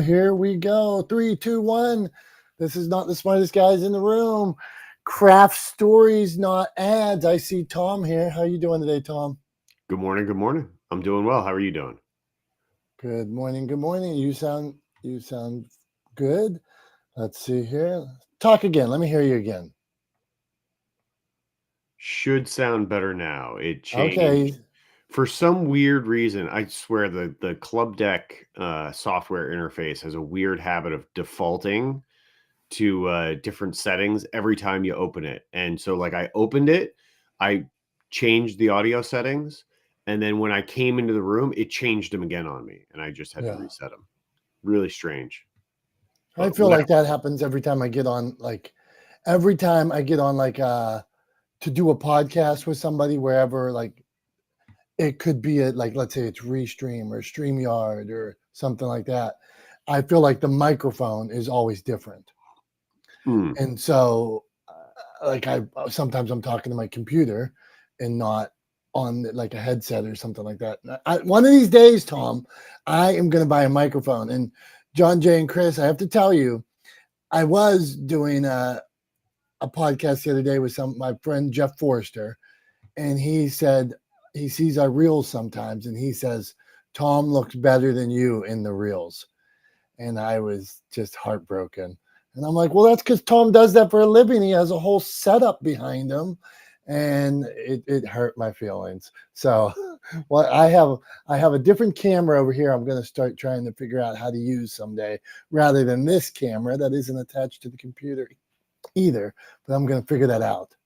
Here we go. 3, 2, 1. This is not the smartest guys in the room. Craft stories, not ads. I see Tom here. How are you doing today, Tom? Good morning. Good morning. I'm doing well. How are you doing? Good morning. Good morning. You sound good. Let's see here. Talk again. Let me hear you again. Should sound better now. It changed. Okay. For some weird reason, I swear the Club Deck software interface has a weird habit of defaulting to different settings every time you open it. And so like I opened it, I changed the audio settings, and then when I came into the room, it changed them again on me, and I just had to reset them. Really strange. I feel like that happens every time I get on, to do a podcast with somebody, wherever, like it could be let's say it's Restream or StreamYard or something like that. I feel like the microphone is always different. And so sometimes I'm talking to my computer and not on like a headset or something like that. One of these days, Tom, I am going to buy a microphone. And John, Jay, and Chris, I have to tell you, I was doing a podcast the other day with my friend Jeff Forrester, and he said he sees our reels sometimes, and he says Tom looks better than you in the reels, and I was just heartbroken. And I'm like, well, that's because Tom does that for a living. He has a whole setup behind him, and it hurt my feelings. So, well, I have a different camera over here. I'm going to start trying to figure out how to use someday, rather than this camera that isn't attached to the computer either. But I'm going to figure that out.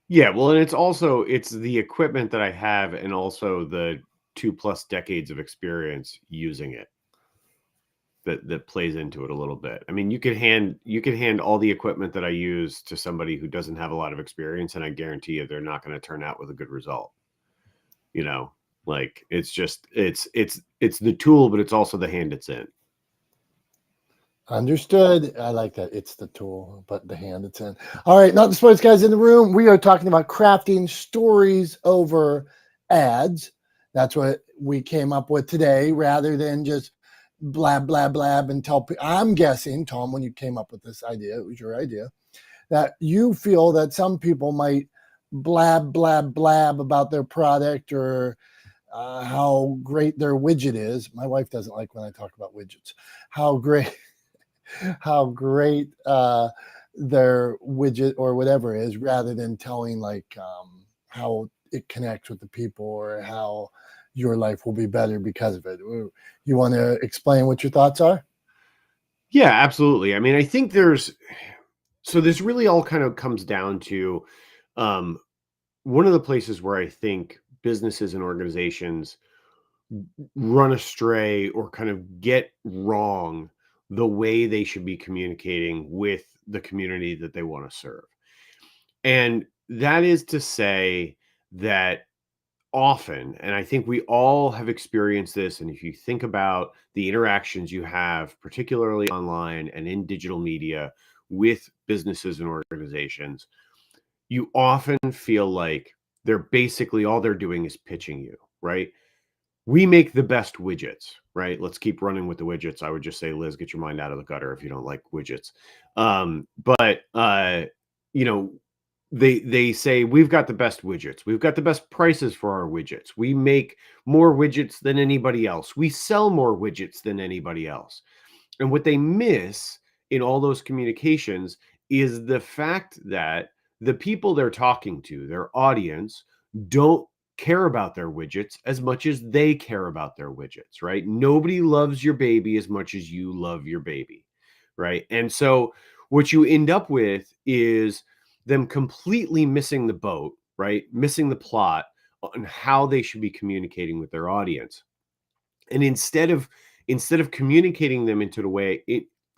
Yeah, well, and it's the equipment that I have, and also the 2+ decades of experience using it that plays into it a little bit. I mean, you could hand all the equipment that I use to somebody who doesn't have a lot of experience, and I guarantee you they're not going to turn out with a good result. You know, like it's the tool, but it's also the hand it's in. Understood. I like that. It's the tool, but the hand it's in. All right, not the sports guys in the room. We are talking about crafting stories over ads. That's what we came up with today, rather than just blab, blab, blab and tell people. I'm guessing, Tom, when you came up with this idea, it was your idea, that you feel that some people might blab, blab, blab about their product or how great their widget is. My wife doesn't like when I talk about widgets. How great their widget or whatever is, rather than telling how it connects with the people or how your life will be better because of it. You want to explain what your thoughts are? Yeah, absolutely. I mean, I think this really all kind of comes down to one of the places where I think businesses and organizations run astray or kind of get wrong the way they should be communicating with the community that they want to serve. And that is to say that often, and I think we all have experienced this, and if you think about the interactions you have, particularly online and in digital media with businesses and organizations, you often feel like they're basically all they're doing is pitching you, right? We make the best widgets, right? Let's keep running with the widgets. I would just say, Liz, get your mind out of the gutter if you don't like widgets. You know, they say we've got the best widgets. We've got the best prices for our widgets. We make more widgets than anybody else. We sell more widgets than anybody else. And what they miss in all those communications is the fact that the people they're talking to, their audience, don't care about their widgets as much as they care about their widgets, right? Nobody loves your baby as much as you love your baby, right? And so what you end up with is them completely missing the boat, right? Missing the plot on how they should be communicating with their audience. And instead of communicating them into the way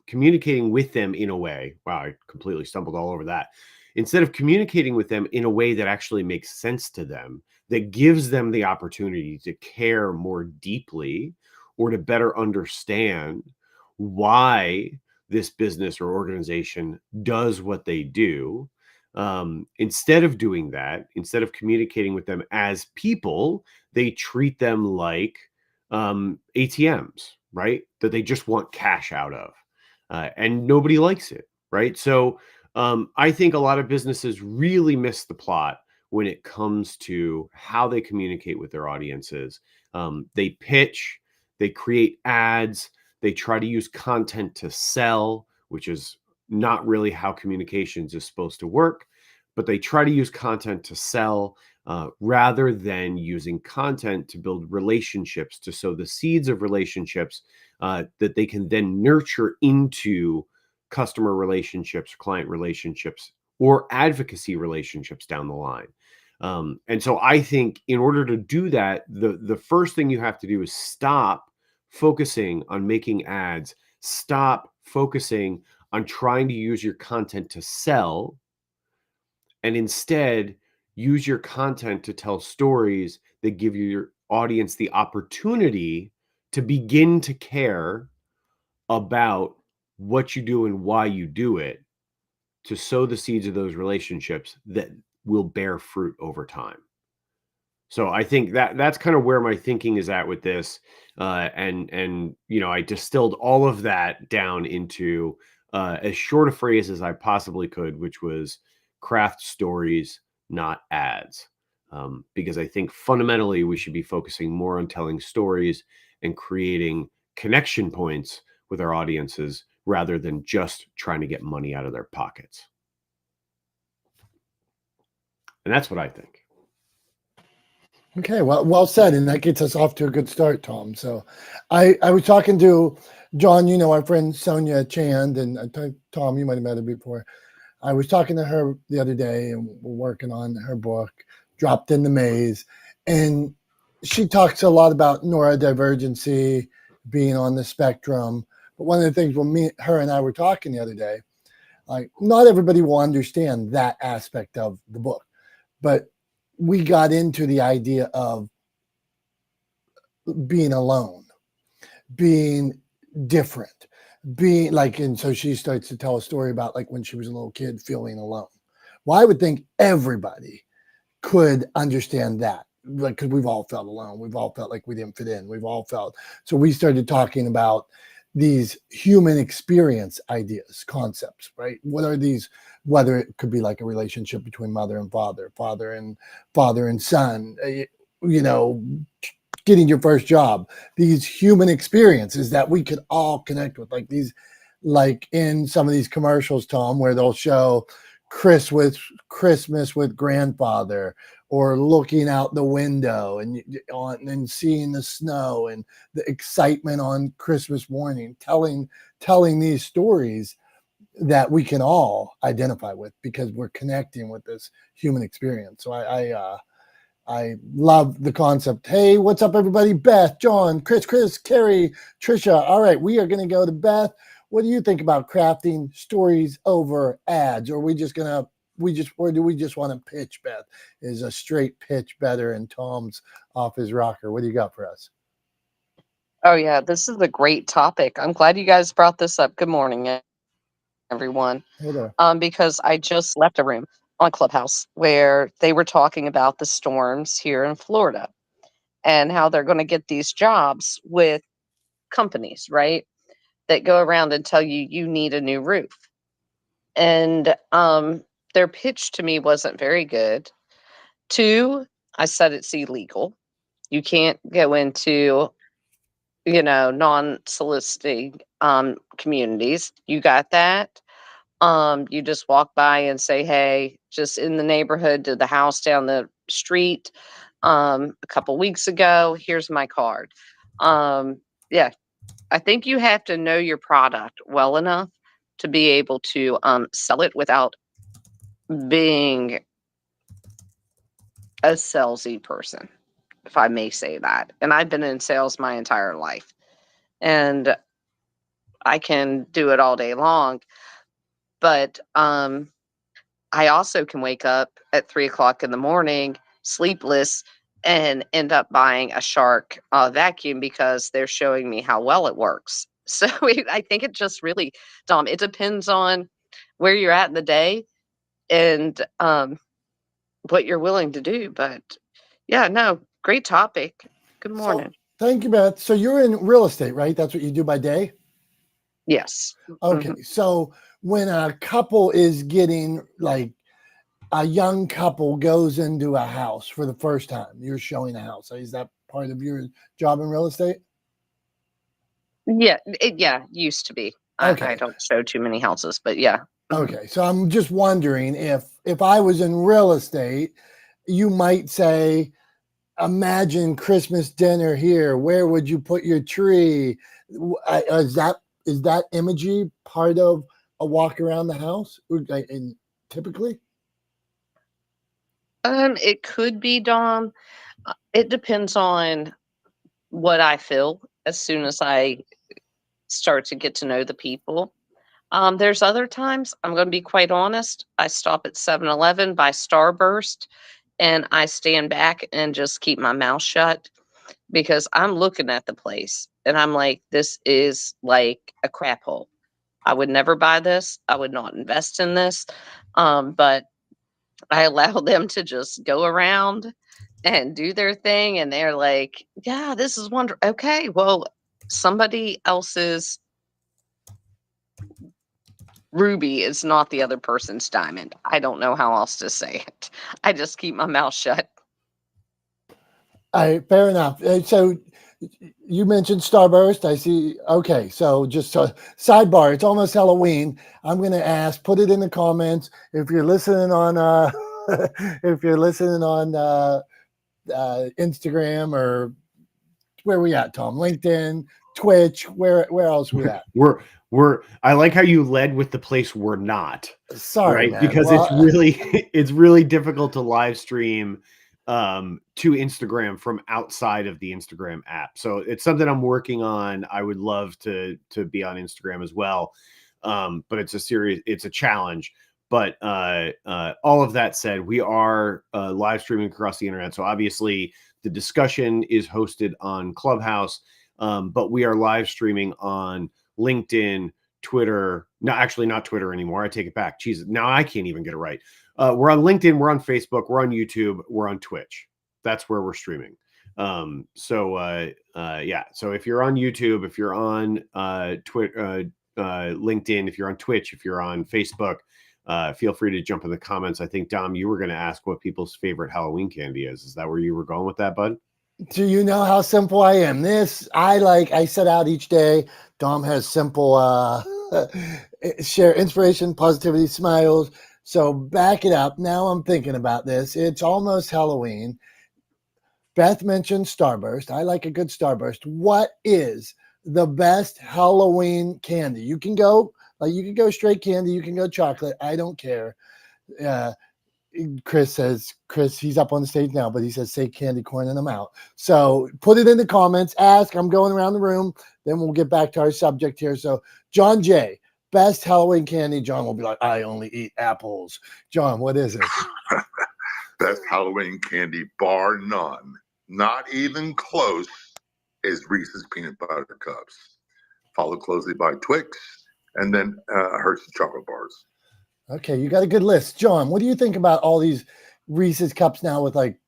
communicating with them in a way, wow, I completely stumbled all over that. Instead of communicating with them in a way that actually makes sense to them, that gives them the opportunity to care more deeply or to better understand why this business or organization does what they do. Instead of doing that, instead of communicating with them as people, they treat them like ATMs, right? That they just want cash out of, and nobody likes it, right? So I think a lot of businesses really miss the plot when it comes to how they communicate with their audiences. They pitch, they create ads, they try to use content to sell, which is not really how communications is supposed to work, but they try to use content to sell, rather than using content to build relationships, to sow the seeds of relationships, that they can then nurture into customer relationships, client relationships, or advocacy relationships down the line. And so I think in order to do that, the first thing you have to do is stop focusing on making ads, stop focusing on trying to use your content to sell, and instead use your content to tell stories that give your audience the opportunity to begin to care about what you do and why you do it, to sow the seeds of those relationships that will bear fruit over time. So I think that that's kind of where my thinking is at with this, and I distilled all of that down into as short a phrase as I possibly could, which was craft stories, not ads, because I think fundamentally we should be focusing more on telling stories and creating connection points with our audiences rather than just trying to get money out of their pockets. And that's what I think. Okay, well said, and that gets us off to a good start, Tom. So, I was talking to John, our friend Sonia Chand, and Tom, you might have met her before. I was talking to her the other day, and we're working on her book, Dropped in the Maze, and she talks a lot about neurodivergency, being on the spectrum. But one of the things when her and I were talking the other day, like not everybody will understand that aspect of the book, but we got into the idea of being alone, being different, being like, and so she starts to tell a story about like when she was a little kid feeling alone. Well, I would think everybody could understand that, like, because we've all felt alone. We've all felt like we didn't fit in. We've all felt. So we started talking about these human experience ideas, concepts, right? What are these? Whether it could be like a relationship between mother and father, father and son, getting your first job, these human experiences that we could all connect with, like these, like in some of these commercials, Tom, where they'll show Christmas with grandfather, or looking out the window and seeing the snow and the excitement on Christmas morning, telling these stories that we can all identify with because we're connecting with this human experience. So I love the concept. Hey, what's up, everybody? Beth, John, Chris, Carrie, Trisha. All right, we are going to go to Beth. What do you think about crafting stories over ads? Or are we just going to, or do we just want to pitch, Beth? Is a straight pitch better and Tom's off his rocker? What do you got for us? Oh, yeah, this is a great topic. I'm glad you guys brought this up. Good morning, everyone. Hey there. Because I just left a room on Clubhouse where they were talking about the storms here in Florida and how they're going to get these jobs with companies, right? That go around and tell you you need a new roof. And their pitch to me wasn't very good. Two, I said it's illegal. You can't go into non-soliciting communities. You got that. You just walk by and say, hey, just in the neighborhood to the house down the street a couple weeks ago, here's my card. Yeah, I think you have to know your product well enough to be able to sell it without being a salesy person, if I may say that. And I've been in sales my entire life, and I can do it all day long. But I also can wake up at 3 o'clock in the morning, sleepless, and end up buying a Shark vacuum because they're showing me how well it works. So I think it just really, Dom, it depends on where you're at in the day and what you're willing to do. But yeah, no, great topic. Good So morning. Thank you, Beth. So you're in real estate, right? That's what you do by day? Yes. Okay. Mhm. So when a couple is getting like a young couple goes into a house for the first time, you're showing a house. Is that part of your job in real estate? Yeah, used to be. I Okay. don't show too many houses, but yeah. Mhm. Okay. So I'm just wondering if I was in real estate, you might say, imagine Christmas dinner here. Where would you put your tree? Is that imagery part of a walk around the house? And typically, It could be, Dom. It depends on what I feel as soon as I start to get to know the people. There's other times, I'm going to be quite honest, I stop at 7-Eleven, buy Starburst, and I stand back and just keep my mouth shut because I'm looking at the place and I'm like, this is like a crap hole. I would never buy this. I would not invest in this. But I allow them to just go around and do their thing. And they're like, yeah, this is wonderful. Okay, well, somebody else's ruby is not the other person's diamond. I don't know how else to say it. I just keep my mouth shut. fair enough. So you mentioned Starburst. I see. Okay, so just a sidebar. It's almost Halloween. I'm going to ask. Put it in the comments if you're listening on. If you're listening on Instagram or where we at, Tom? LinkedIn, Twitch. Where else we at? We're I like how you led with the place we're not, Sorry, right? man. Because it's Well, really it's really difficult to live stream to Instagram from outside of the Instagram app. So it's something I'm working on. I would love to be on Instagram as well. But it's a challenge. But all of that said, we are live streaming across the internet. So obviously the discussion is hosted on Clubhouse, but we are live streaming on LinkedIn, Twitter. No, actually not Twitter anymore. I take it back. Jesus, now I can't even get it right. We're on LinkedIn, we're on Facebook, we're on YouTube, we're on Twitch. That's where we're streaming. Yeah. So if you're on YouTube, if you're on Twitter, LinkedIn, if you're on Twitch, if you're on Facebook, feel free to jump in the comments. I think, Dom, you were going to ask what people's favorite Halloween candy is. Is that where you were going with that, bud? do you know how simple I am? I set out each day. Dom has simple share inspiration, positivity, smiles. So back it up. Now I'm thinking about this. It's almost Halloween. Beth mentioned Starburst. I like a good Starburst. What is the best Halloween candy? You can go straight candy, you can go chocolate. I don't care. Uh, Chris, he's up on the stage now, but he says, say candy corn and I'm out. So put it in the comments, ask. I'm going around the room. Then we'll get back to our subject here. So John J, best Halloween candy. John will be like, I only eat apples. John, what is it? Best Halloween candy, bar none, not even close, is Reese's Peanut Butter Cups, followed closely by Twix, and then Hershey's chocolate bars. Okay, you got a good list. John, what do you think about all these Reese's cups now with like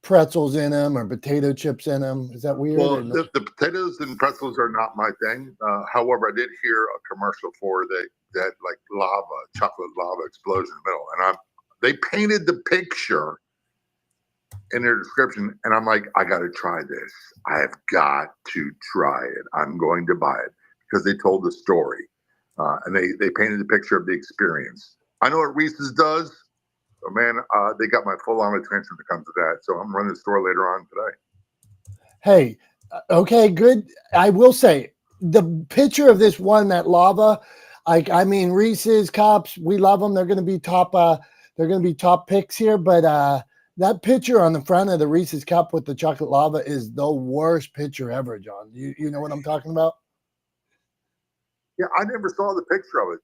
pretzels in them or potato chips in them? Is that weird? Well, the potatoes and pretzels are not my thing. However, I did hear a commercial for that like chocolate lava explosion in the middle, and they painted the picture in their description, and I'm like, I got to try this. I have got to try it. I'm going to buy it because they told the story, and they painted the picture of the experience. I know what Reese's does, but man, they got my full on attention when it comes to that. So I'm running the store later on today. Hey, okay, good. I will say the picture of this one, that lava, Reese's cups, we love them. They're going to be top. They're going to be top picks here. But that picture on the front of the Reese's cup with the chocolate lava is the worst picture ever, John. You know what I'm talking about? Yeah, I never saw the picture of it,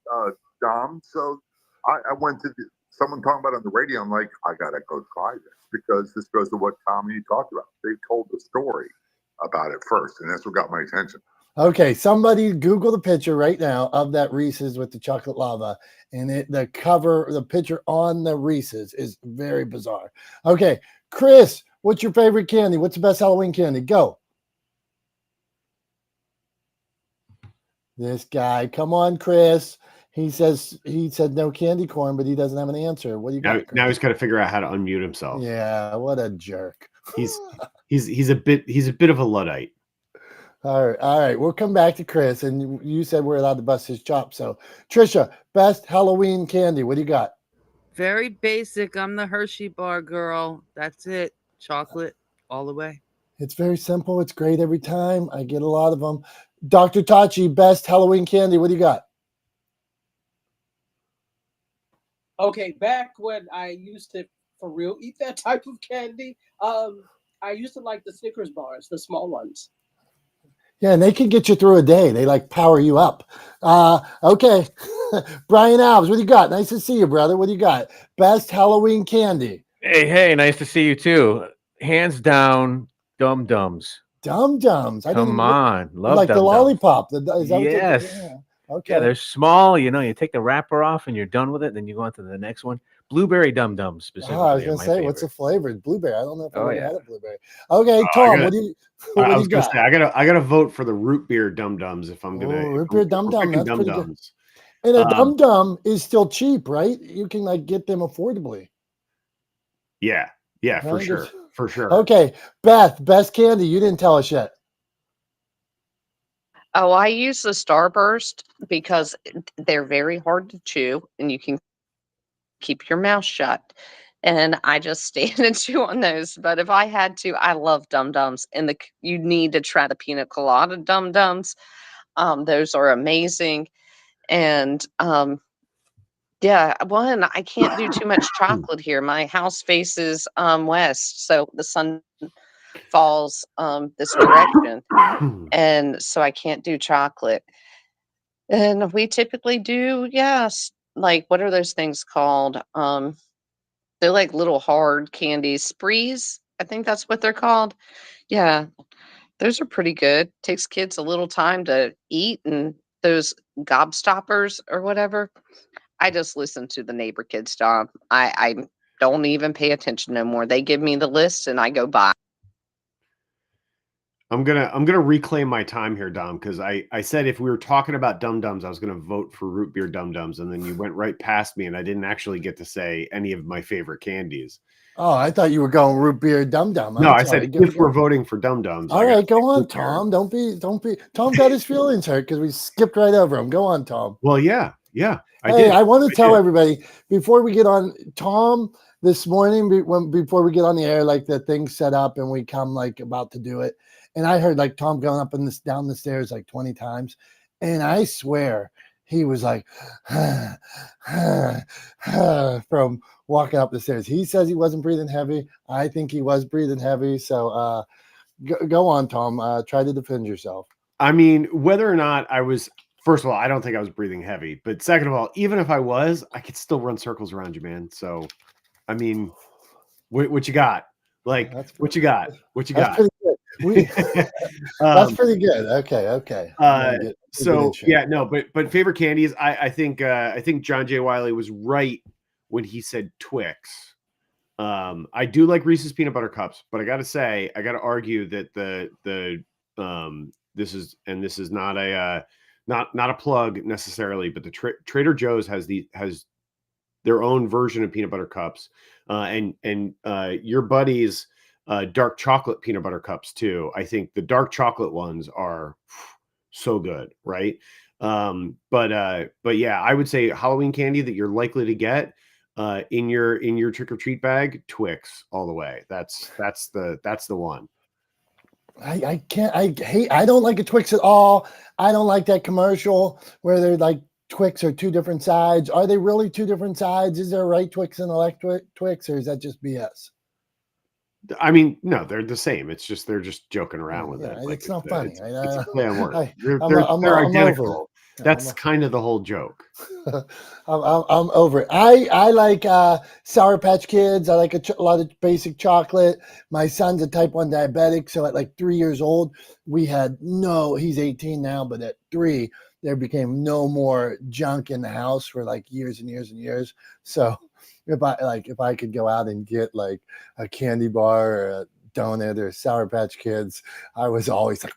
Dom. So I went to someone talking about it on the radio. I'm like, I gotta go try this because this goes to what Tom and you talked about. They told the story about it first, and that's what got my attention. Okay, somebody Google the picture right now of that Reese's with the chocolate lava, and the picture on the Reese's is very bizarre. Okay, Chris, what's your favorite candy? What's the best Halloween candy? Go. This guy. Come on, Chris. He said no candy corn, but he doesn't have an answer. What do you Now, got, Chris? now he's got to figure out how to unmute himself. Yeah, what a jerk. He's a bit of a Luddite. All right. We'll come back to Chris, and you said we're allowed to bust his chops. So, Trisha, best Halloween candy. What do you got? Very basic. I'm the Hershey bar girl. That's it. Chocolate all the way. It's very simple. It's great every time. I get a lot of them. Dr. Tachi, best Halloween candy. What do you got? Okay, back when I used to, for real, eat that type of candy, I used to like the Snickers bars, the small ones. Yeah, and they can get you through a day. They like power you up. Okay. Brian Alves, what do you got? Nice to see you, brother. What do you got? Best Halloween candy. Hey, nice to see you too. Hands down, Dum Dums. Dum Dums. Come on, love like Dum the Dums. lollipop. Is that what Yes. yeah. Okay. Yeah, they're small. You know, you take the wrapper off and you're done with it. Then you go on to the next one. Blueberry Dum Dums specifically. I was are going to my say, favorite. what's the flavor? Blueberry. I don't know if I Oh, ever yeah. had a blueberry. Okay, Tom, what do you I was gonna got? say I gotta vote for the root beer Dum Dums if I'm gonna root beer Dum Dum. That's pretty good. Dums. And a Dum Dum is still cheap, right? You can like get them affordably. Yeah, for sure. For sure. Okay, Beth, best candy. You didn't tell us yet. Oh, I use the Starburst because they're very hard to chew and you can keep your mouth shut. And I just stand and chew on those. But if I had to, I love Dum Dums. And you need to try the pina colada Dum Dums. Those are amazing. And yeah, one, I can't do too much chocolate here. My house faces west, so the sun falls this direction. And so I can't do chocolate. And we typically do, yes, like what are those things called? They're like little hard candies, sprees. I think that's what they're called. Yeah, those are pretty good. Takes kids a little time to eat, and those gobstoppers or whatever. I just listen to the neighbor kids, Dom. I don't even pay attention no more. They give me the list and I go buy. I'm gonna reclaim my time here, Dom, because I said if we were talking about Dum Dums, I was gonna vote for root beer Dum Dums, and then you went right past me, and I didn't actually get to say any of my favorite candies. Oh, I thought you were going root beer Dum Dum. No, I said if we're voting for Dum Dums. All right, go on, Tom. Don't be. Tom got his feelings hurt because we skipped right over him. Go on, Tom. Well, yeah. I want to tell everybody before we get on, Tom, this morning before we get on the air, like the thing set up and we come like about to do it, and I heard like Tom going up and down the stairs like 20 times, and I swear he was like from walking up the stairs. He says he wasn't breathing heavy. I think he was breathing heavy. So go on, Tom. Try to defend yourself. I mean, whether or not I was. First of all, I don't think I was breathing heavy. But second of all, even if I was, I could still run circles around you, man. So, I mean, what you got? Like, what you got? What you got? Pretty good. That's pretty good. Okay. But favorite candies, I think John J. Wiley was right when he said Twix. I do like Reese's peanut butter cups, but I got to argue that this is not a plug necessarily, but the Trader Joe's has their own version of peanut butter cups, and your buddy's dark chocolate peanut butter cups too. I think the dark chocolate ones are so good, right? But yeah, I would say Halloween candy that you're likely to get in your trick or treat bag, Twix all the way. That's the one. I don't like a Twix at all. I don't like that commercial where they're like Twix are two different sides. Are they really two different sides? Is there a right Twix and a left Twix, or is that just BS? I mean, no, they're the same. It's just they're just joking around with it. It's not funny. It's a play on words. I'm identical. That's kind of the whole joke. I'm over it. I like Sour Patch Kids. I like a lot of basic chocolate. My son's a type 1 diabetic, so at like 3 years old, he's 18 now, but at 3, there became no more junk in the house for like years and years and years. So if I could go out and get like a candy bar or a donut or Sour Patch Kids, I was always like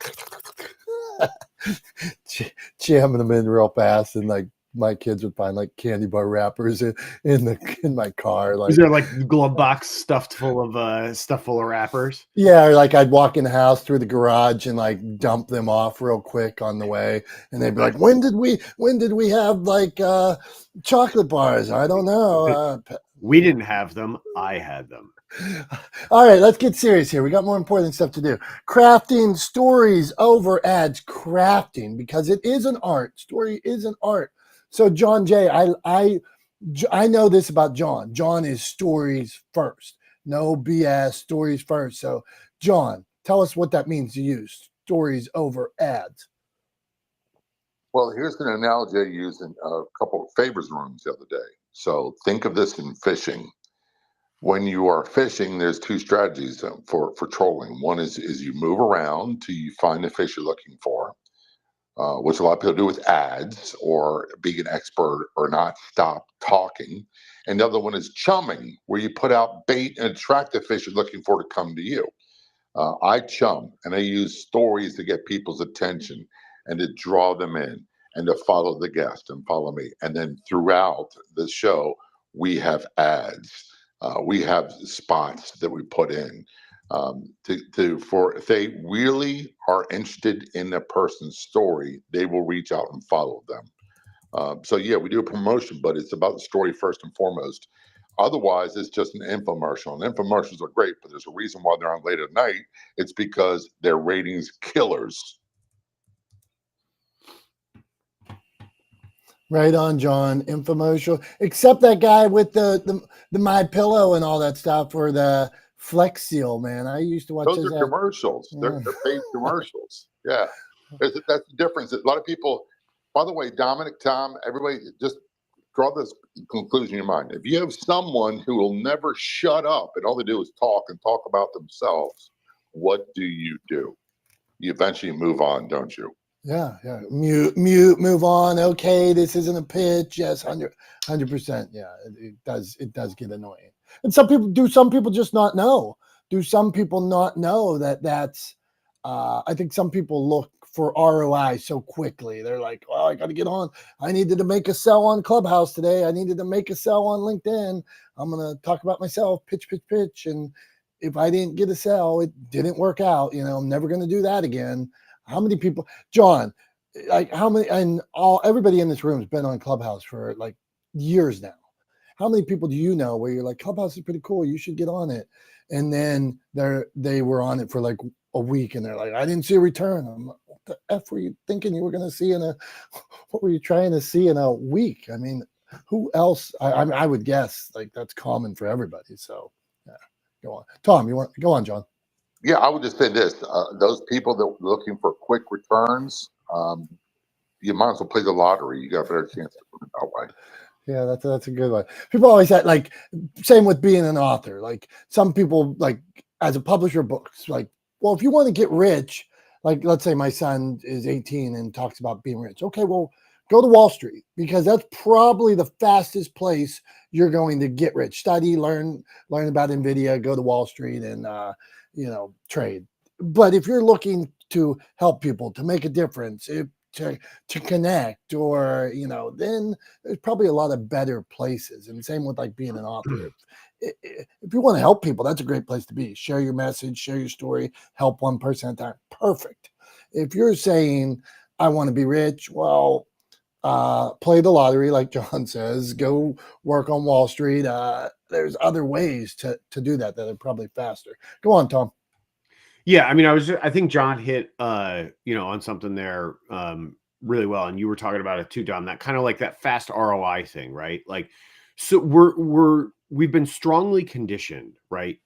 jamming them in real fast, and like my kids would find like candy bar wrappers in my car. Like, Is there like glove box stuffed full of wrappers? yeah, or like I'd walk in the house through the garage and like dump them off real quick on the way, and they'd be like, when did we have like chocolate bars? I don't know. We didn't have them. I had them. All right, let's get serious here. We got more important stuff to do. Crafting stories over ads. Crafting, because it is an art. Story is an art. So John Jay, I know this about John. John is stories first. No BS, stories first. So John, tell us what that means to you. Stories over ads. Well, here's an analogy I used in a couple of favors rooms the other day. So think of this in fishing. When you are fishing, there's two strategies for trolling. One is you move around till you find the fish you're looking for, which a lot of people do with ads or being an expert or not stop talking. And the other one is chumming, where you put out bait and attract the fish you're looking for to come to you. I chum, and I use stories to get people's attention and to draw them in and to follow the guest and follow me. And then throughout the show, we have ads. We have spots that we put in for if they really are interested in a person's story, they will reach out and follow them. So yeah, we do a promotion, but it's about the story first and foremost. Otherwise, it's just an infomercial. And infomercials are great, but there's a reason why they're on late at night. It's because their ratings killers. Right on, John. Infomercial. Except that guy with the My Pillow and all that stuff, or the Flex Seal, man. I used to watch Those are commercials. Yeah. They're paid commercials. Yeah, that's the difference. A lot of people. By the way, Dominic, Tom, everybody, just draw this conclusion in your mind. If you have someone who will never shut up and all they do is talk and talk about themselves, what do? You eventually move on, don't you? Yeah. Mute, move on. Okay, this isn't a pitch. Yes, 100%. Yeah, it does get annoying. And some people just not know. Do some people not know that's, I think some people look for ROI so quickly. They're like, oh, I got to get on. I needed to make a sell on Clubhouse today. I needed to make a sell on LinkedIn. I'm going to talk about myself, pitch. And if I didn't get a sell, it didn't work out. I'm never going to do that again. How many people, John, like how many, and everybody in this room has been on Clubhouse for like years now. How many people do you know where you're like, Clubhouse is pretty cool, you should get on it? And then they were on it for like a week and they're like, I didn't see a return. I'm like, what the F were you thinking you were going to see what were you trying to see in a week? I mean, who else? I would guess like that's common for everybody. So yeah, go on. Tom, go on, John. Yeah, I would just say this: those people that are looking for quick returns, you might as well play the lottery. You got a better chance to put it that way. Yeah, that's a good one. People always had like, same with being an author. Like some people, like as a publisher of books, like, well, if you want to get rich, like let's say my son is 18 and talks about being rich. Okay, well, go to Wall Street because that's probably the fastest place you're going to get rich. Study, learn about NVIDIA, go to Wall Street and trade. But if you're looking to help people, to make a difference, to connect, or then there's probably a lot of better places. And same with like being an author. If you want to help people, that's a great place to be. Share your message, share your story, help one person at a time. Perfect. If you're saying I want to be rich, well, play the lottery, like John says, go work on Wall Street. There's other ways to do that are probably faster. Go on, Tom. Yeah, I mean, I think John hit, on something there really well, and you were talking about it too, Dom. That kind of like that fast ROI thing, right? Like, so we've been strongly conditioned, right,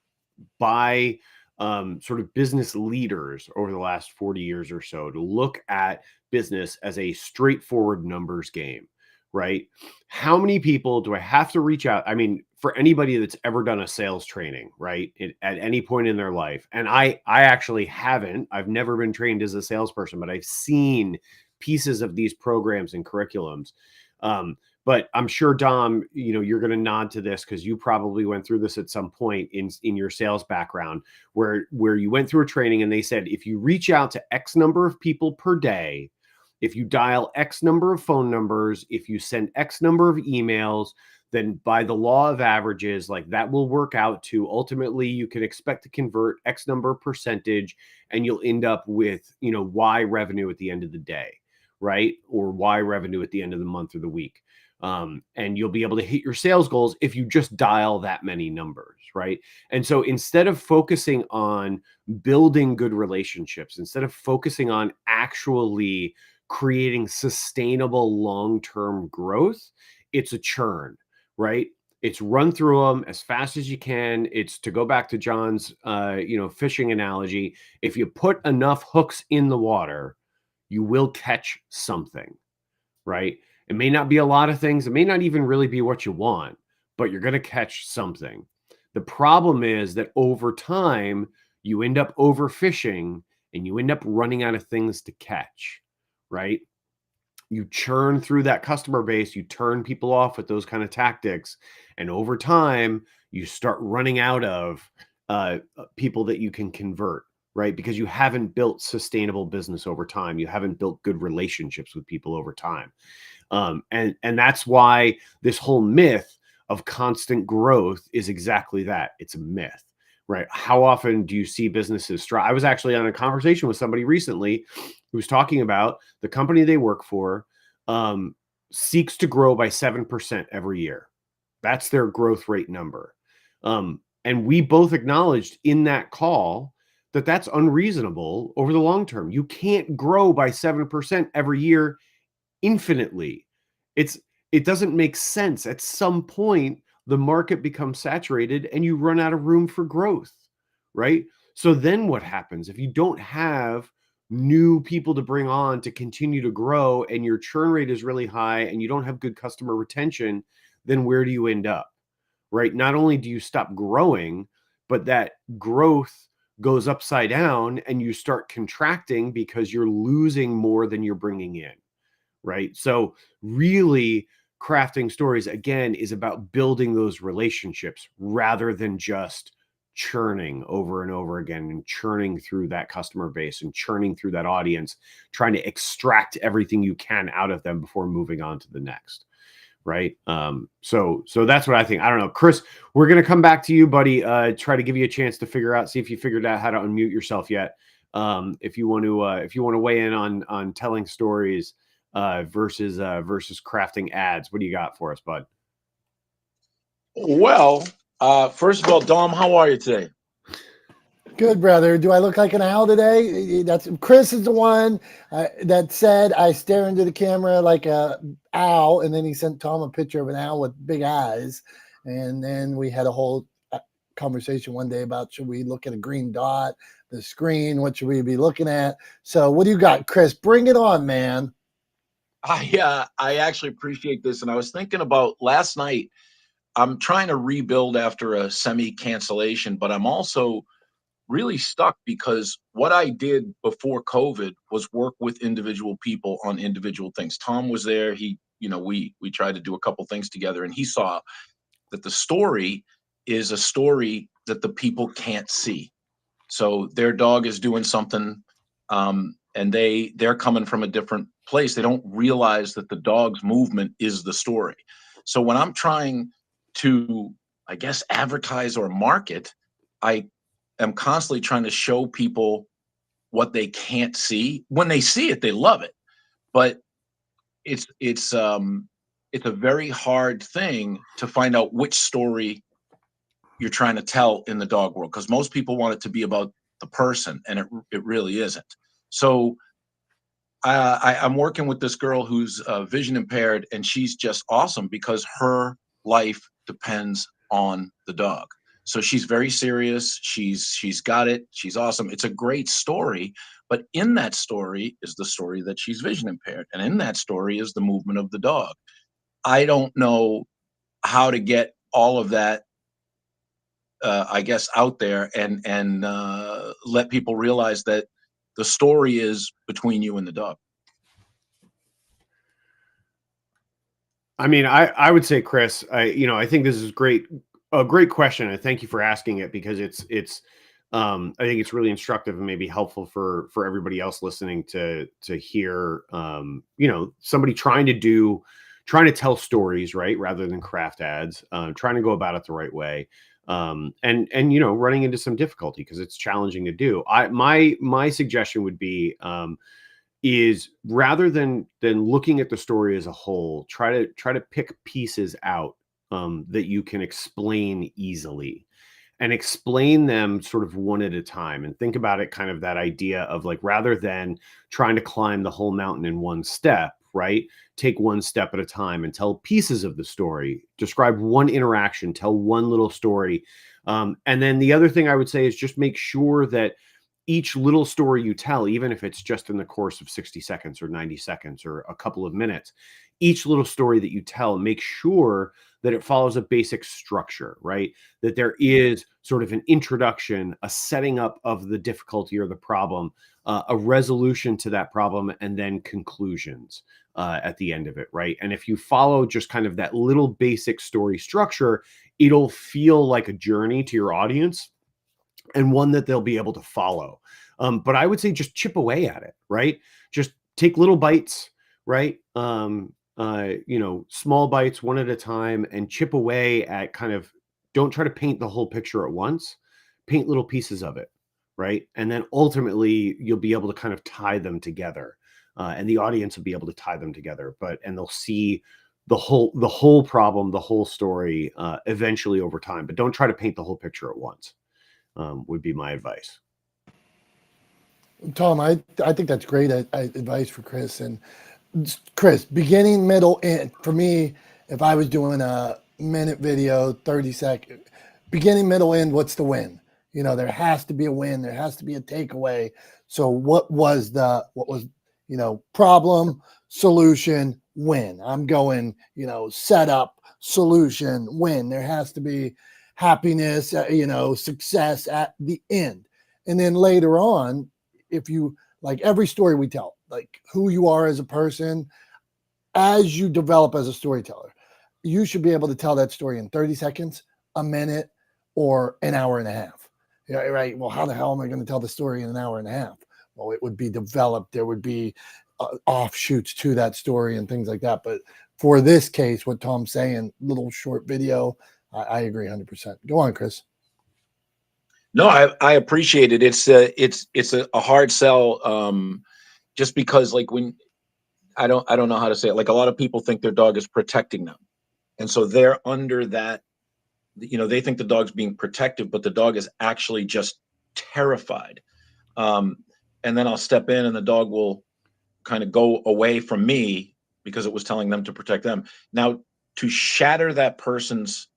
by sort of business leaders over the last 40 years or so to look at business as a straightforward numbers game, right? How many people do I have to reach out? I mean, for anybody that's ever done a sales training, right, at any point in their life, and I actually haven't. I've never been trained as a salesperson, but I've seen pieces of these programs and curriculums. But I'm sure, Dom, you're going to nod to this because you probably went through this at some point in your sales background where you went through a training and they said, if you reach out to X number of people per day If you dial X number of phone numbers, if you send X number of emails, then by the law of averages, like that will work out to ultimately you can expect to convert X number of percentage and you'll end up with, you know, Y revenue at the end of the day, right? Or Y revenue at the end of the month or the week. And you'll be able to hit your sales goals if you just dial that many numbers, right? And so instead of focusing on building good relationships, instead of focusing on actually creating sustainable long-term growth, it's a churn, right? It's run through them as fast as you can. It's, to go back to John's fishing analogy, if you put enough hooks in the water, you will catch something, right? It may not be a lot of things. It may not even really be what you want, but you're going to catch something. The problem is that over time, you end up overfishing and you end up running out of things to catch, right? You churn through that customer base, you turn people off with those kind of tactics, and over time, you start running out of people that you can convert, right? Because you haven't built sustainable business over time. You haven't built good relationships with people over time. And that's why this whole myth of constant growth is exactly that. It's a myth, right? How often do you see businesses I was actually on a conversation with somebody recently who was talking about the company they work for seeks to grow by 7% every year. That's their growth rate number. And we both acknowledged in that call that that's unreasonable over the long term. You can't grow by 7% every year infinitely. It doesn't make sense. At some point, the market becomes saturated and you run out of room for growth, right? So then what happens if you don't have new people to bring on to continue to grow and your churn rate is really high and you don't have good customer retention? Then where do you end up, right? Not only do you stop growing, but that growth goes upside down and you start contracting because you're losing more than you're bringing in, right? So really crafting stories, again, is about building those relationships rather than just churning over and over again and churning through that customer base and churning through that audience, trying to extract everything you can out of them before moving on to the next. Right. So that's what I think. I don't know, Chris, we're going to come back to you, buddy. Try to give you a chance to see if you figured out how to unmute yourself yet. If you want to weigh in on telling stories versus crafting ads. What do you got for us, bud? Well, first of all, Dom, how are you today? Good, brother. Do I look like an owl today? That's Chris is the one that said I stare into the camera like a owl, and then he sent Tom a picture of an owl with big eyes, and then we had a whole conversation one day about should we look at a green dot, the screen, what should we be looking at? So, what do you got, Chris? Bring it on, man. I actually appreciate this, and I was thinking about last night. I'm trying to rebuild after a semi-cancellation, but I'm also really stuck because what I did before COVID was work with individual people on individual things. Tom was there. We tried to do a couple things together, and he saw that the story is a story that the people can't see. So their dog is doing something, and they're coming from a different place. They don't realize that the dog's movement is the story. So when I'm trying to, I guess, advertise or market, I am constantly trying to show people what they can't see. When they see it, they love it. But it's a very hard thing to find out which story you're trying to tell in the dog world, because most people want it to be about the person, and it really isn't. So I'm working with this girl who's vision impaired, and she's just awesome because her life depends on the dog. So she's very serious. She's got it. She's awesome. It's a great story, but in that story is the story that she's vision impaired, and in that story is the movement of the dog. I don't know how to get all of that, I guess, out there and let people realize that the story is between you and the dog. I mean, I would say, Chris, I think this is a great question. I thank you for asking it because it's I think it's really instructive and maybe helpful for everybody else listening to hear, somebody trying to tell stories, right, rather than craft ads, trying to go about it the right way, and running into some difficulty because it's challenging to do. My suggestion would be, is rather than looking at the story as a whole, try to pick pieces out, that you can explain easily, and explain them sort of one at a time, and think about it kind of that idea of like, rather than trying to climb the whole mountain in one step, right? Take one step at a time and tell pieces of the story, describe one interaction, tell one little story. And then the other thing I would say is just make sure that each little story you tell, even if it's just in the course of 60 seconds or 90 seconds or a couple of minutes, each little story that you tell, make sure that it follows a basic structure, right? That there is sort of an introduction, a setting up of the difficulty or the problem, a resolution to that problem, and then conclusions at the end of it, right? And if you follow just kind of that little basic story structure, it'll feel like a journey to your audience and one that they'll be able to follow. But I would say just chip away at it, right? Just take little bites, right? Small bites one at a time, and chip away at kind of, don't try to paint the whole picture at once, paint little pieces of it, right? And then ultimately you'll be able to kind of tie them together, and the audience will be able to tie them together, and they'll see the whole problem, the whole story, eventually over time. But don't try to paint the whole picture at once, would be my advice. Tom, I think that's great advice for Chris. And Chris, beginning, middle, end. For me, if I was doing a minute video, 30-second, beginning, middle, end, what's the win? There has to be a win. There has to be a takeaway. So what was problem, solution, win? I'm going, setup, solution, win. There has to be happiness, success at the end. And then later on, if you, like every story we tell, like who you are as a person, as you develop as a storyteller, you should be able to tell that story in 30 seconds, a minute, or an hour and a half. Yeah, right. Well, how the hell am I going to tell the story in an hour and a half? Well, it would be developed. There would be offshoots to that story and things like that. But for this case, what Tom's saying, little short video, I agree 100%. Go on, Chris. No, I appreciate it. It's a hard sell, just because, like, when I don't know how to say it. Like, a lot of people think their dog is protecting them, and so they're under that. They think the dog's being protective, but the dog is actually just terrified. And then I'll step in, and the dog will kind of go away from me because it was telling them to protect them. Now, to shatter that person's,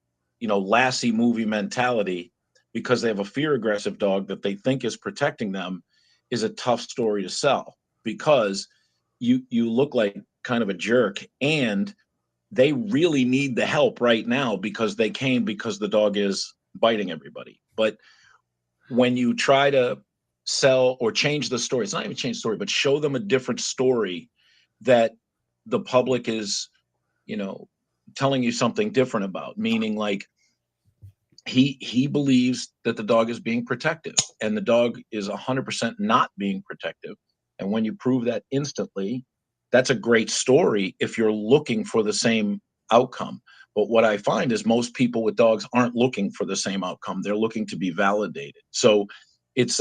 Lassie movie mentality, because they have a fear aggressive dog that they think is protecting them, is a tough story to sell, because you look like kind of a jerk, and they really need the help right now because the dog is biting everybody. But when you try to sell or change the story, it's not even change the story, but show them a different story that the public is, telling you something different about, meaning like, he believes that the dog is being protective, and the dog is 100% not being protective. And when you prove that instantly, that's a great story if you're looking for the same outcome. But what I find is most people with dogs aren't looking for the same outcome. They're looking to be validated. So it's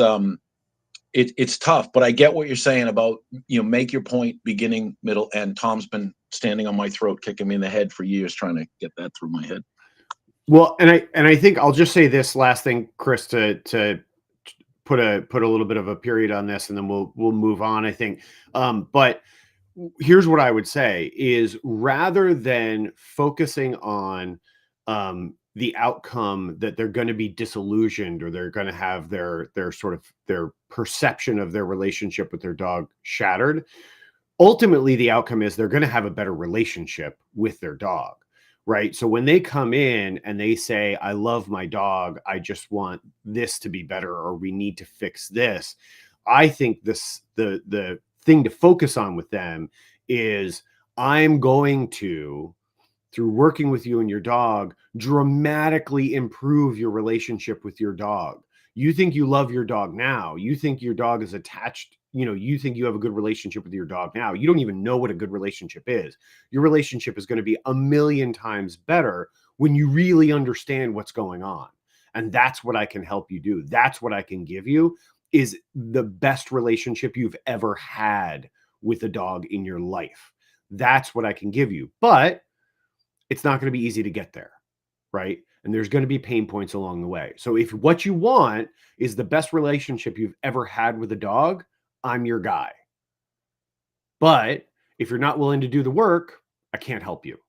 tough, but I get what you're saying about, make your point beginning, middle, end. Tom's been standing on my throat, kicking me in the head for years, trying to get that through my head. Well, and I think I'll just say this last thing, Chris, to put a little bit of a period on this, and then we'll move on, I think. But here's what I would say is, rather than focusing on the outcome that they're going to be disillusioned, or they're going to have their sort of their perception of their relationship with their dog shattered, ultimately the outcome is they're going to have a better relationship with their dog. Right. So when they come in and they say, I love my dog, I just want this to be better, or we need to fix this, I think the thing to focus on with them is, I'm going to, through working with you and your dog, dramatically improve your relationship with your dog. You think you love your dog now. You think your dog is attached. You think you have a good relationship with your dog now. You don't even know what a good relationship is. Your relationship is going to be a million times better when you really understand what's going on. And that's what I can help you do. That's what I can give you, is the best relationship you've ever had with a dog in your life. That's what I can give you. But it's not going to be easy to get there, right? And there's going to be pain points along the way. So if what you want is the best relationship you've ever had with a dog, I'm your guy. But if you're not willing to do the work, I can't help you.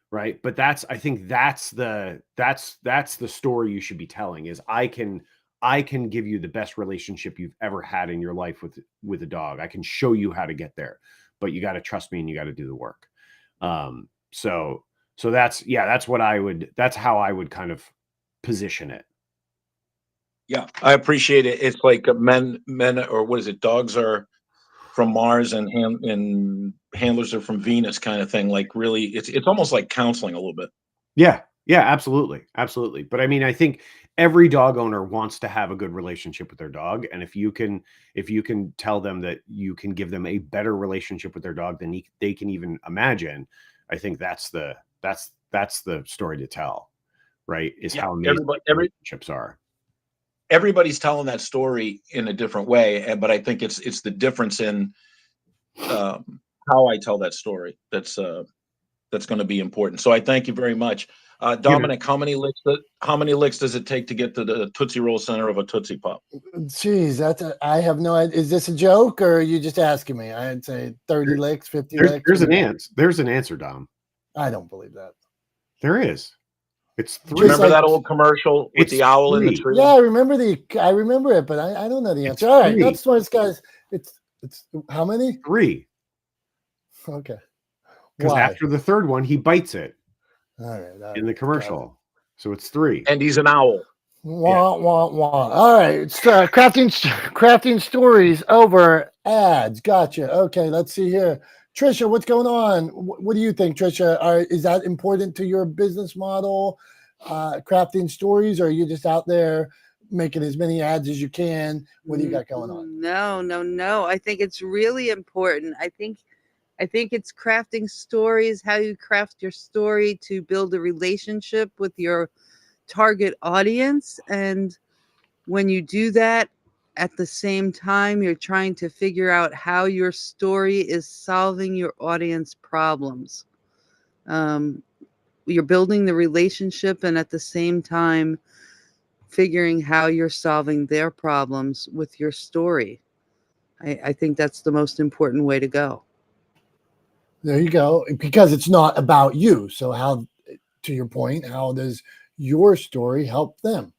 Right. But I think that's the story you should be telling, is I can give you the best relationship you've ever had in your life with a dog. I can show you how to get there, but you got to trust me and you got to do the work. So that's how I would kind of position it. Yeah, I appreciate it. It's like men, or what is it? Dogs are from Mars and handlers are from Venus, kind of thing. Like, really, it's almost like counseling a little bit. Yeah, absolutely. But I mean, I think every dog owner wants to have a good relationship with their dog, and if you can tell them that you can give them a better relationship with their dog than they can even imagine, I think that's the story to tell, right? Is how amazing relationships are. Everybody's telling that story in a different way, but I think it's the difference in how I tell that story that's going to be important. So I thank you very much, Dominic. How many licks does it take to get to the Tootsie Roll center of a Tootsie Pop? Jeez, I have no idea. Is this a joke or are you just asking me? I'd say 30 licks, 50 licks. There's an answer, Dom. I don't believe that. There is. It's 3. Remember that old commercial with the owl in the tree? Yeah, I remember it, but I don't know the answer. All right, that's smart, guys. It's how many? 3. Okay. Because after the third one, he bites it. All right. In the commercial. So it's 3. And he's an owl. Wah, wah, wah. All right. It's crafting stories over ads. Gotcha. Okay, let's see here. Trisha, what's going on? What do you think, Trisha? Is that important to your business model, crafting stories, or are you just out there making as many ads as you can? What do you got going on? No. I think it's really important. I think it's crafting stories, how you craft your story to build a relationship with your target audience. And when you do that, at the same time, you're trying to figure out how your story is solving your audience problems. You're building the relationship and at the same time figuring how you're solving their problems with your story. I think that's the most important way to go. There you go. Because it's not about you. So how, to your point, how does your story help them?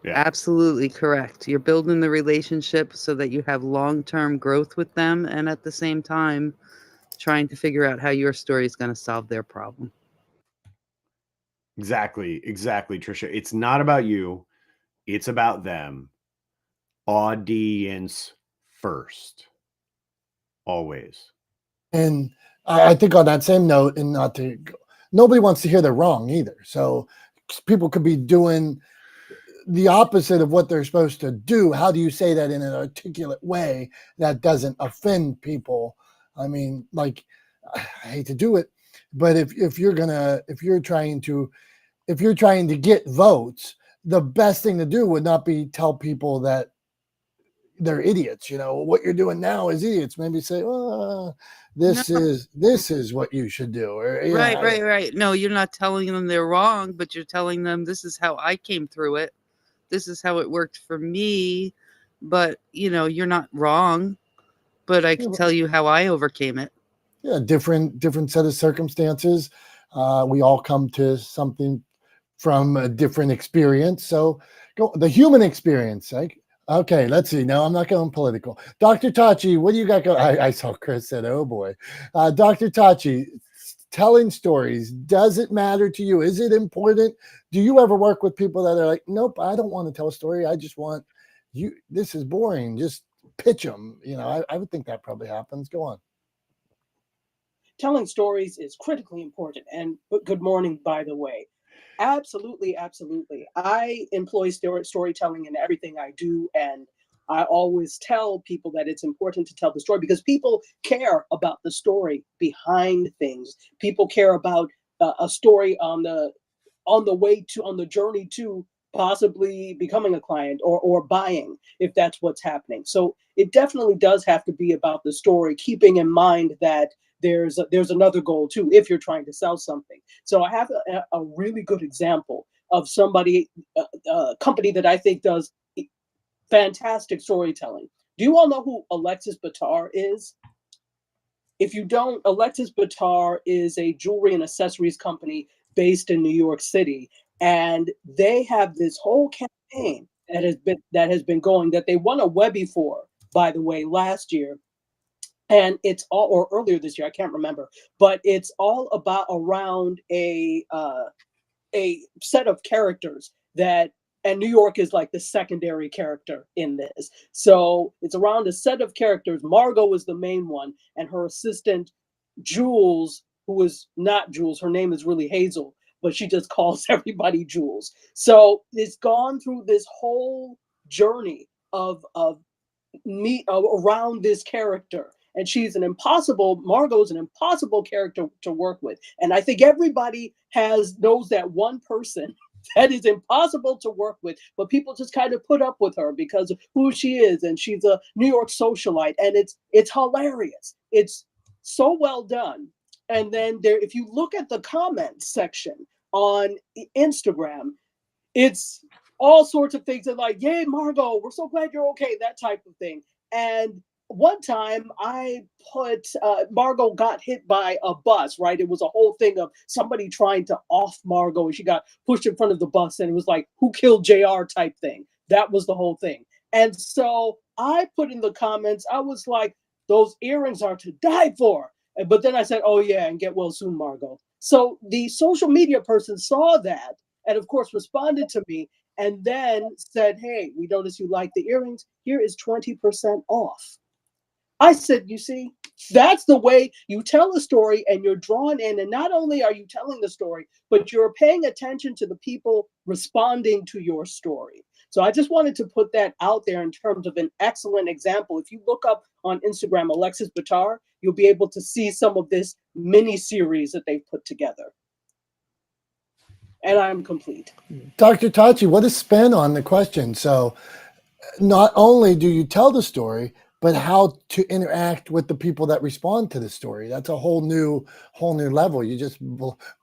Yeah. Absolutely correct. You're building the relationship so that you have long-term growth with them, and at the same time trying to figure out how your story is going to solve their problem. Exactly, Trisha. It's not about you. It's about them. Audience first. Always. And I think on that same note, and nobody wants to hear they're wrong either. So people could be doing the opposite of what they're supposed to do. How do you say that in an articulate way that doesn't offend people? I mean, like, I hate to do it, but if you're trying to get votes, the best thing to do would not be tell people that they're idiots. What you're doing now is idiots. Maybe say, this is what you should do. Or, Right. No, you're not telling them they're wrong, but you're telling them this is how I came through it. This is how it worked for me, but you're not wrong, but I can tell you how I overcame it. Yeah. Different set of circumstances. We all come to something from a different experience. So go the human experience. Okay, let's see. No, I'm not going political. Dr. Tachi, what do you got going? I saw Chris said, oh boy. Dr. Tachi, telling stories, does it matter to you? Is it important? Do you ever work with people that are like, nope, I don't want to tell a story. I just want you. This is boring. Just pitch them. I would think that probably happens. Go on. Telling stories is critically important. And good morning, by the way. Absolutely, absolutely. I employ storytelling in everything I do, and I always tell people that it's important to tell the story because people care about the story behind things. People care about a story on the journey to possibly becoming a client or buying, if that's what's happening. So it definitely does have to be about the story, keeping in mind that there's another goal too if you're trying to sell something. So I have a really good example of somebody, a company that I think does fantastic storytelling. Do you all know who Alexis Batar is? If you don't, Alexis Batar is a jewelry and accessories company based in New York City, and they have this whole campaign that has been going, that they won a Webby for, by the way, last year, and it's all, or earlier this year, I can't remember, but it's all about around a set of characters that, and New York is like the secondary character in this. So it's around a set of characters. Margot is the main one, and her assistant Jules, who is not Jules, her name is really Hazel, but she just calls everybody Jules. So it's gone through this whole journey of me around this character, and Margot's an impossible character to work with, and I think everybody knows that one person that is impossible to work with, but people just kind of put up with her because of who she is, and she's a New York socialite, and it's hilarious. It's so well done. And then if you look at the comments section on Instagram, it's all sorts of things that, like, yay, Margot, we're so glad you're okay, that type of thing. And one time I put, Margot got hit by a bus, right? It was a whole thing of somebody trying to off Margot, and she got pushed in front of the bus, and it was like, who killed JR type thing. That was the whole thing. And so I put in the comments, I was like, those earrings are to die for. But then I said, oh yeah, and get well soon, Margot. So the social media person saw that, and of course responded to me, and then said, hey, we noticed you like the earrings. Here is 20% off. I said, you see, that's the way you tell a story, and you're drawn in. And not only are you telling the story, but you're paying attention to the people responding to your story. So I just wanted to put that out there in terms of an excellent example. If you look up on Instagram, Alexis Batar, you'll be able to see some of this mini series that they've put together. And I'm complete. Dr. Tachi, what is spin on the question? So not only do you tell the story, but how to interact with the people that respond to the story. That's a whole new level. You just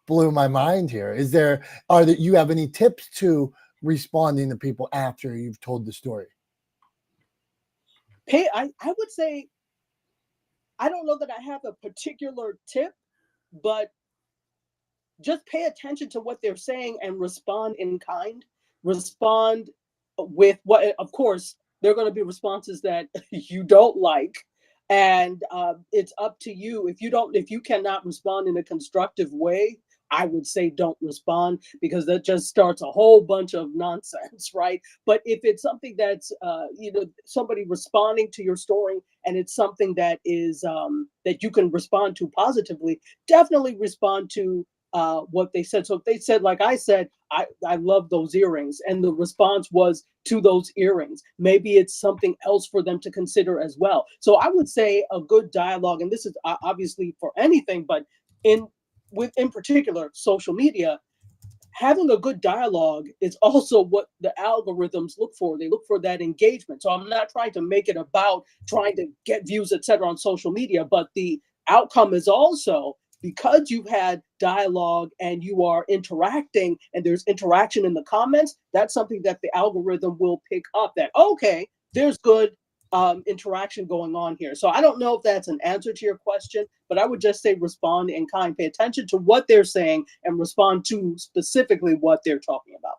blew my mind here. You have any tips to responding to people after you've told the story? I would say, I don't know that I have a particular tip, but just pay attention to what they're saying and respond in kind. Respond with what, of course, there are going to be responses that you don't like, and it's up to you. If you cannot respond in a constructive way, I would say don't respond, because that just starts a whole bunch of nonsense, right? But if it's something that's somebody responding to your story, and it's something that is that you can respond to positively, definitely respond to what they said. So if they said, like I said, I love those earrings, and the response was to those earrings, maybe it's something else for them to consider as well. So I would say a good dialogue, and this is obviously for anything, but in particular social media, having a good dialogue is also what the algorithms look for. They look for that engagement. So I'm not trying to make it about trying to get views, etc., on social media, but the outcome is also, because you've had dialogue and you are interacting and there's interaction in the comments, that's something that the algorithm will pick up, that, okay, there's good interaction going on here. So I don't know if that's an answer to your question, but I would just say respond in kind. Pay attention to what they're saying and respond to specifically what they're talking about.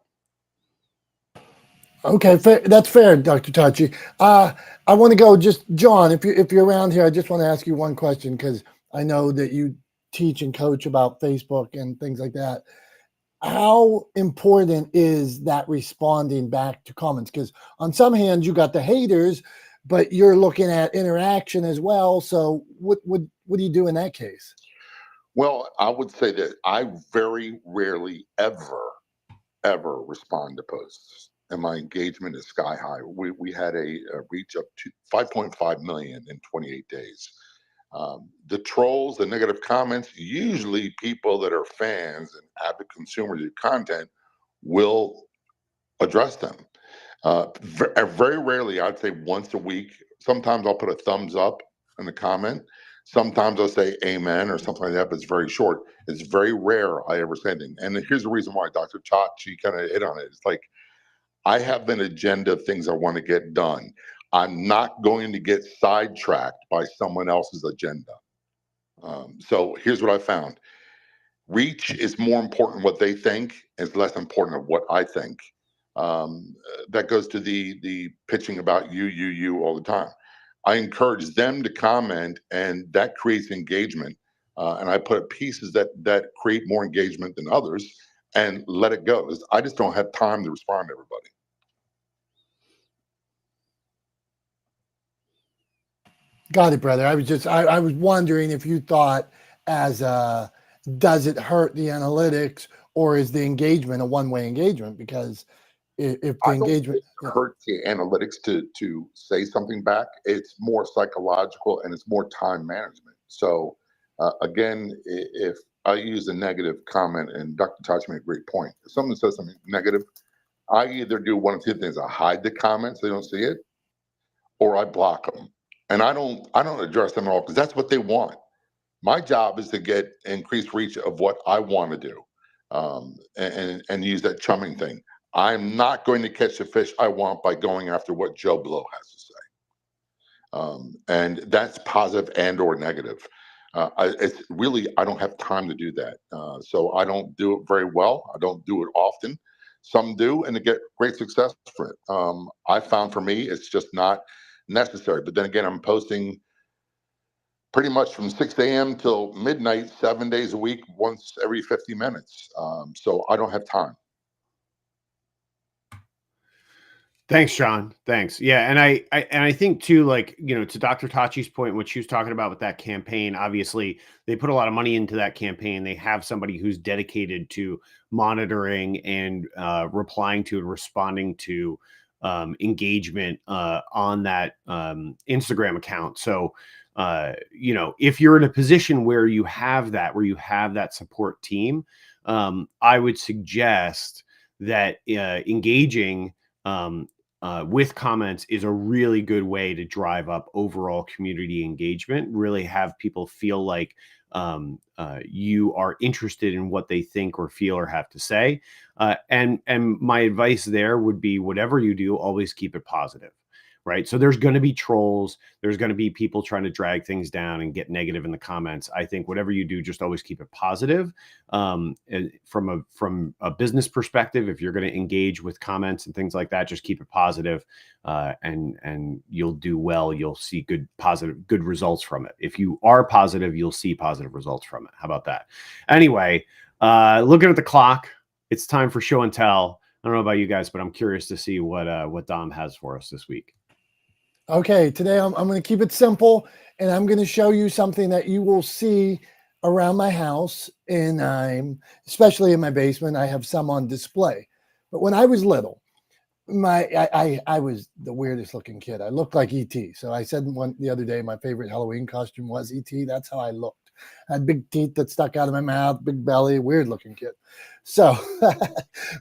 Okay, that's fair, Dr. Tachi. I want to go, just John, if you're around here, I just want to ask you one question, because I know that you teach and coach about Facebook and things like that. How important is that responding back to comments? Because on some hands you got the haters, but you're looking at interaction as well. So what do you do in that case? Well, I would say that I very rarely ever ever respond to posts, and my engagement is sky high. We had a reach of 5.5 million in 28 days. The trolls, the negative comments, usually people that are fans and avid consumers of content will address them. Very rarely, I'd say once a week. Sometimes I'll put a thumbs up in the comment. Sometimes I'll say amen or something like that, but it's very short. It's very rare I ever say anything. And here's the reason why. Dr. Chachi kind of hit on it. It's like I have an agenda of things I want to get done. I'm not going to get sidetracked by someone else's agenda. So here's what I found. Reach is more important what they think, is less important of what I think. That goes to the pitching about you all the time. I encourage them to comment, and that creates engagement. And I put pieces that create more engagement than others, and let it go. I just don't have time to respond to everybody. Got it, brother. I was wondering if you thought as does it hurt the analytics, or is the engagement a one-way engagement? Because if the I don't engagement think it hurts the analytics to say something back. It's more psychological and it's more time management. So again, if I use a negative comment, and Dr. Touch made a great point. If someone says something negative, I either do one of two things: I hide the comments, they don't see it, or I block them. And I don't address them at all because that's what they want. My job is to get increased reach of what I want to do, and use that chumming thing. I'm not going to catch the fish I want by going after what Joe Blow has to say, and that's positive and or negative. It's really I don't have time to do that, so I don't do it very well. I don't do it often. Some do, and they get great success for it. I found for me, it's just not necessary. But then again, I'm posting pretty much from 6 a.m. till midnight, 7 days a week, once every 50 minutes. So I don't have time. Thanks, John. Thanks. Yeah, and I think too, like, to Dr. Tachi's point, what she was talking about with that campaign, obviously they put a lot of money into that campaign. They have somebody who's dedicated to monitoring and replying to and responding to engagement on that Instagram account. So if you're in a position where you have that support team, I would suggest that engaging with comments is a really good way to drive up overall community engagement, really have people feel like you are interested in what they think or feel or have to say. And my advice there would be, whatever you do, always keep it positive. Right. So there's going to be trolls. There's going to be people trying to drag things down and get negative in the comments. I think whatever you do, just always keep it positive. And from a business perspective, if you're going to engage with comments and things like that, just keep it positive, and you'll do well. You'll see good results from it. If you are positive, you'll see positive results from it. How about that? Anyway, looking at the clock, it's time for show and tell. I don't know about you guys, but I'm curious to see what Dom has for us this week. Okay, today I'm going to keep it simple, and I'm going to show you something that you will see around my house, and especially in my basement. I have some on display. But when I was little, I was the weirdest looking kid. I looked like E.T. So I said the other day my favorite Halloween costume was E.T. That's how I looked. I had big teeth that stuck out of my mouth, big belly, weird looking kid. So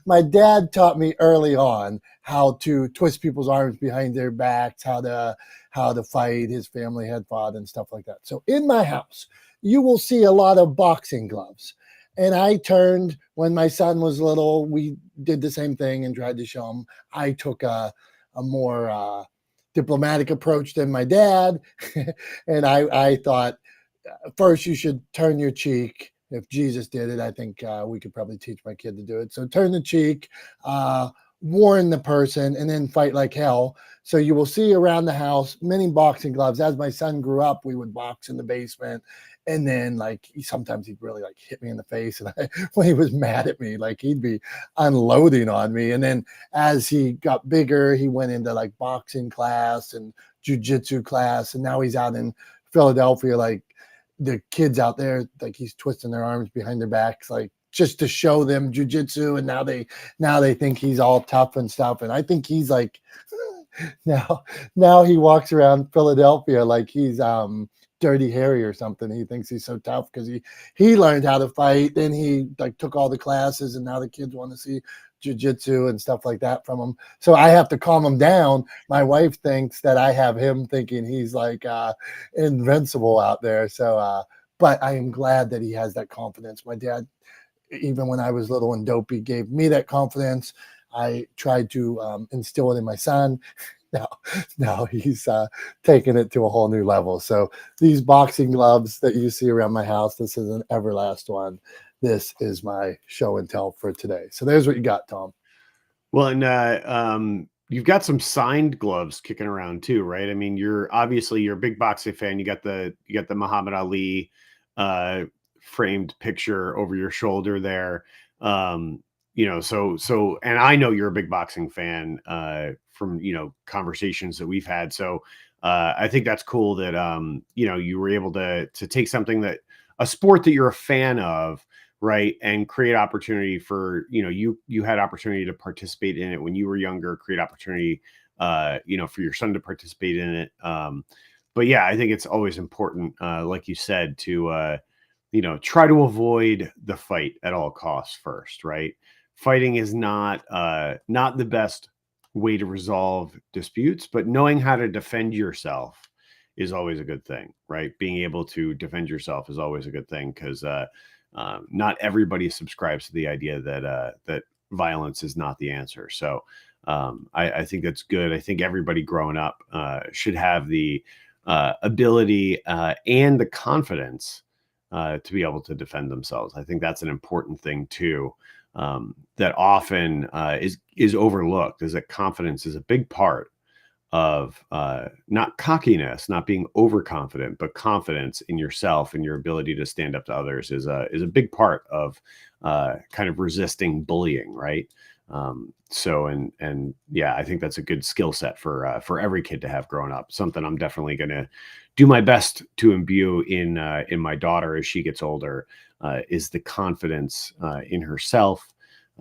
my dad taught me early on how to twist people's arms behind their backs, how to fight. His family had fought and stuff like that. So in my house, you will see a lot of boxing gloves. And I turned, when my son was little, we did the same thing and tried to show him. I took a more diplomatic approach than my dad. And I thought, first, you should turn your cheek. If Jesus did it, I think we could probably teach my kid to do it. So turn the cheek, warn the person, and then fight like hell. So you will see around the house many boxing gloves. As my son grew up, we would box in the basement. And then sometimes he'd really hit me in the face. And when he was mad at me, he'd be unloading on me. And then as he got bigger, he went into boxing class and jujitsu class. And now he's out in Philadelphia, the kids out there, he's twisting their arms behind their backs, just to show them jujitsu, and now they think he's all tough and stuff. And I think he's like now he walks around Philadelphia like he's Dirty Harry or something. He thinks he's so tough because he learned how to fight. Then he like took all the classes, and now the kids want to see jiu-jitsu and stuff like that from him. So I have to calm him down. My wife thinks that I have him thinking he's like invincible out there. So but I am glad that he has that confidence. My dad, even when I was little and dopey, gave me that confidence. I tried to instill it in my son. Now he's taking it to a whole new level. So these boxing gloves that you see around my house, this is an Everlast one. This is my show and tell for today. So there's what you got, Tom. Well, and you've got some signed gloves kicking around too, right? I mean, you're a big boxing fan. You got the Muhammad Ali framed picture over your shoulder there. So and I know you're a big boxing fan from conversations that we've had. So I think that's cool that you were able to take something a sport that you're a fan of, right, and create opportunity for you had opportunity to participate in it when you were younger, create opportunity for your son to participate in it. But yeah, I think it's always important, like you said, to try to avoid the fight at all costs first, right? Fighting is not the best way to resolve disputes, but knowing how to defend yourself is always a good thing, right? Being able to defend yourself is always a good thing, because not everybody subscribes to the idea that violence is not the answer. So I think that's good. I think everybody growing up should have the ability and the confidence to be able to defend themselves. I think that's an important thing too. That often is overlooked, is that confidence is a big part of not cockiness, not being overconfident, but confidence in yourself and your ability to stand up to others is a big part of kind of resisting bullying, right? And yeah, I think that's a good skill set for every kid to have growing up. Something I'm definitely going to do my best to imbue in my daughter as she gets older, is the confidence in herself,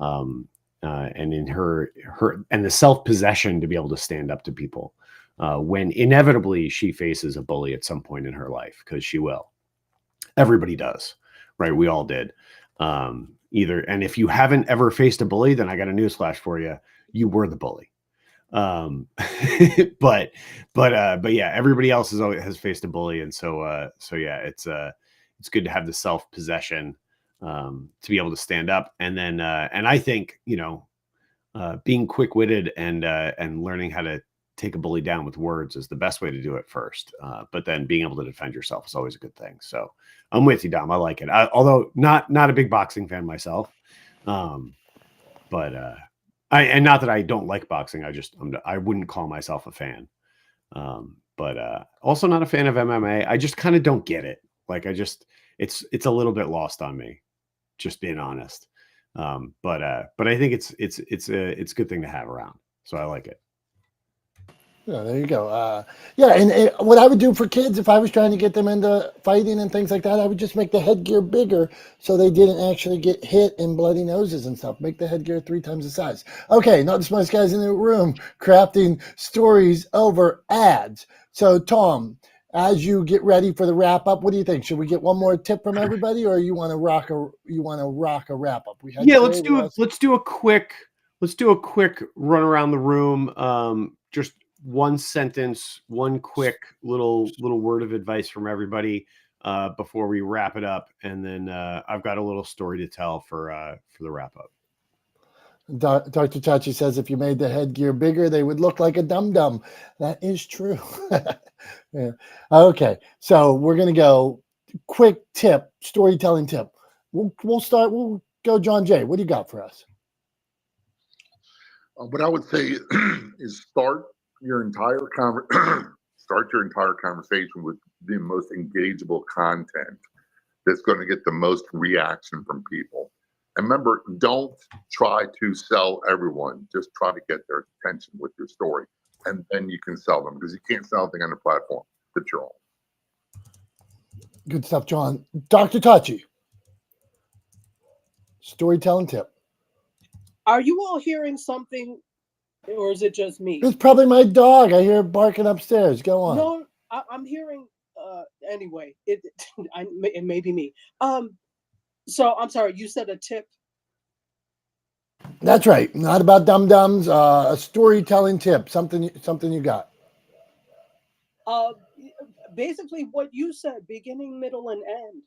and in her and the self-possession to be able to stand up to people when inevitably she faces a bully at some point in her life, because she will. Everybody does, right? We all did. And if you haven't ever faced a bully, then I got a newsflash for you. You were the bully. But yeah, everybody else has faced a bully. And so yeah, it's good to have the self-possession to be able to stand up. And then and I think being quick-witted and learning how to take a bully down with words is the best way to do it first. But then being able to defend yourself is always a good thing. So I'm with you, Dom. I like it. Although not a big boxing fan myself. But and not that I don't like boxing. I wouldn't call myself a fan. But also not a fan of MMA. I just kind of don't get it. Like it's a little bit lost on me, just being honest. But I think it's a good thing to have around. So I like it. Yeah, there you go. Yeah, and what I would do for kids if I was trying to get them into fighting and things like that, I would just make the headgear bigger so they didn't actually get hit and bloody noses and stuff. Make the headgear 3 times the size. Okay, not the smartest guys in the room, crafting stories over ads. So, Tom, as you get ready for the wrap up, what do you think? Should we get one more tip from everybody, or you want to rock a wrap up? Let's do a quick run around the room. Just one sentence, one quick little word of advice from everybody before we wrap it up, and then I've got a little story to tell for the wrap up. Dr. Chachi says if you made the headgear bigger, they would look like a dum-dum. That is true. Yeah. Okay, so we're going to go quick tip, storytelling tip. We'll go John Jay. What do you got for us? What I would say is start your entire conversation with the most engageable content that's going to get the most reaction from people. And remember, don't try to sell everyone. Just try to get their attention with your story. And then you can sell them, because you can't sell anything on the platform that you're on. Good stuff, John. Dr. Tachi. Storytelling tip. Are you all hearing something, or is it just me? It's probably my dog. I hear it barking upstairs. Go on. No, I'm hearing. Anyway, it may be me. So I'm sorry. You said a tip. That's right. Not about dum-dums. A storytelling tip. Something you got. Basically what you said, beginning, middle, and end.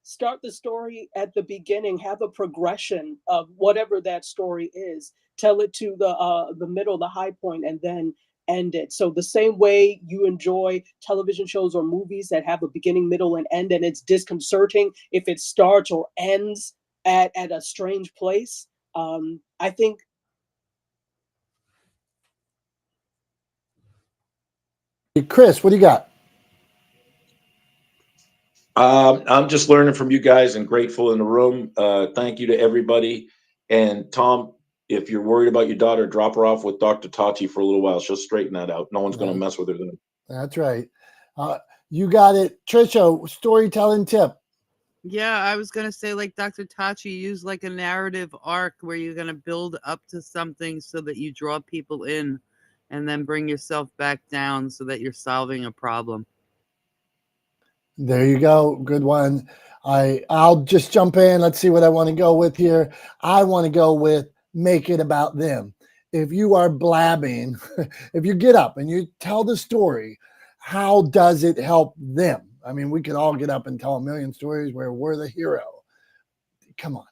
Start the story at the beginning, have a progression of whatever that story is. Tell it to the middle, the high point, and then end it. So the same way you enjoy television shows or movies that have a beginning, middle, and end, and it's disconcerting if it starts or ends at a strange place. I think Chris, what do you got? I'm just learning from you guys and grateful in the room. Thank you to everybody. And Tom, if you're worried about your daughter, drop her off with Dr. Tachi for a little while. She'll straighten that out. No one's going to mess with her then. That's right. You got it. Trisha, storytelling tip. Yeah, I was gonna say, like Dr. Tachi, use like a narrative arc where you're gonna build up to something so that you draw people in, and then bring yourself back down so that you're solving a problem. There you go. Good one. I'll just jump in. Let's see what I want to go with here. I want to go with make it about them. If you are blabbing, if you get up and you tell the story, how does it help them? I mean, we could all get up and tell a million stories where we're the hero. Come on.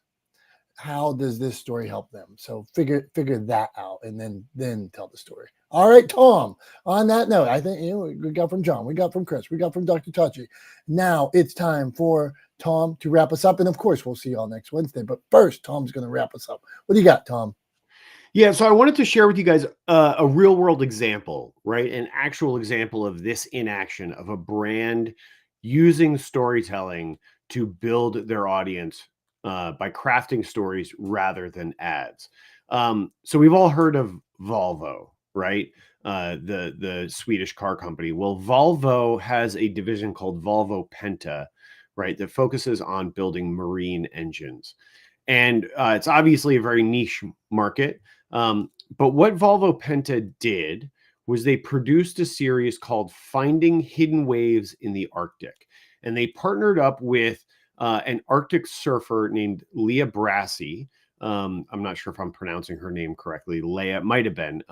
How does this story help them? So figure that out and then tell the story. All right, Tom, on that note, I think we got from John, we got from Chris, we got from Dr. Tachi. Now it's time for Tom to wrap us up. And of course, we'll see you all next Wednesday. But first, Tom's going to wrap us up. What do you got, Tom? Yeah, so I wanted to share with you guys a real world example, right? An actual example of this in action of a brand using storytelling to build their audience by crafting stories rather than ads. So we've all heard of Volvo, right? The Swedish car company. Well, Volvo has a division called Volvo Penta, right? That focuses on building marine engines. And it's obviously a very niche market. But what Volvo Penta did was they produced a series called Finding Hidden Waves in the Arctic. And they partnered up with an Arctic surfer named Leah Brassi. I'm not sure if I'm pronouncing her name correctly. Leah might have been.